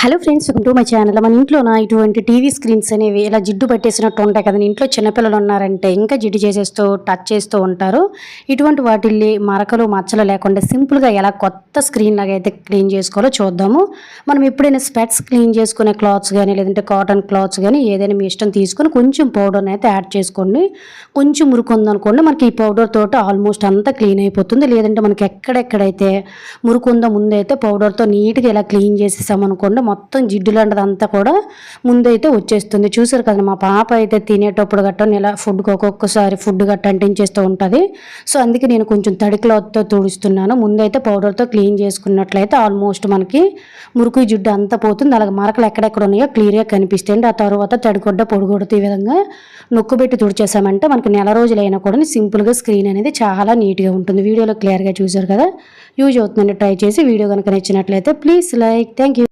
Hello friends, welcome to my channel. మన ఇంట్లోన ఇటువంటి TV screens అనేవి ఇలా జిడ్డు పట్టేసినట్టు ఉంటాయి కదండి. ఇంట్లో చిన్నపిల్లలు ఉన్నారంటే ఇంకా జిడ్డు చేసేస్తూ టచ్ చేస్తూ ఉంటారు. ఇటువంటి వాటిల్ని మరకలు మచ్చలు లేకుండా సింపుల్గా ఎలా కొత్త స్క్రీన్ లాగా అయితే క్లీన్ చేసుకోవాలో చూద్దాము. మనం ఎప్పుడైనా స్పెట్స్ క్లీన్ చేసుకునే క్లాత్స్ కానీ లేదంటే కాటన్ క్లాత్స్ కానీ ఏదైనా మీ ఇష్టం తీసుకొని కొంచెం పౌడర్ని అయితే యాడ్ చేసుకోండి. కొంచెం మురికి ఉందనుకోండి, మనకి ఈ పౌడర్ తోటి ఆల్మోస్ట్ అంతా క్లీన్ అయిపోతుంది. లేదంటే మనకి ఎక్కడెక్కడైతే మురికి ఉందో ముందైతే పౌడర్తో నీట్గా ఇలా క్లీన్ చేసేసామనుకోండి, మొత్తం జిడ్డు లాంటిదంతా కూడా ముందైతే వచ్చేస్తుంది. చూసారు కదా, మా పాప అయితే తినేటప్పుడు గట్ట ఇలా ఫుడ్కి ఒక్కొక్కసారి ఫుడ్ గట్ట అంటించేస్తూ ఉంటుంది. సో అందుకే నేను కొంచెం తడి క్లాత్తో తుడుస్తున్నాను. ముందైతే పౌడర్తో క్లీన్ చేసుకున్నట్లయితే ఆల్మోస్ట్ మనకి మురికి జిడ్డు అంతా పోతుంది. అలాగే మరకలు ఎక్కడెక్కడ ఉన్నాయో క్లియర్గా కనిపిస్తాయండి. ఆ తర్వాత తడిగొడ్డ పొడిగొడుతూ ఈ విధంగా నొక్కుబెట్టి తుడిచేసామంటే మనకి నెల రోజులైనా కూడా సింపుల్గా స్క్రీన్ అనేది చాలా నీట్గా ఉంటుంది. వీడియోలో క్లియర్గా చూసారు కదా, యూజ్ అవుతుందండి. ట్రై చేసి వీడియో కనుక నచ్చినట్లయితే ప్లీజ్ లైక్. Thank you.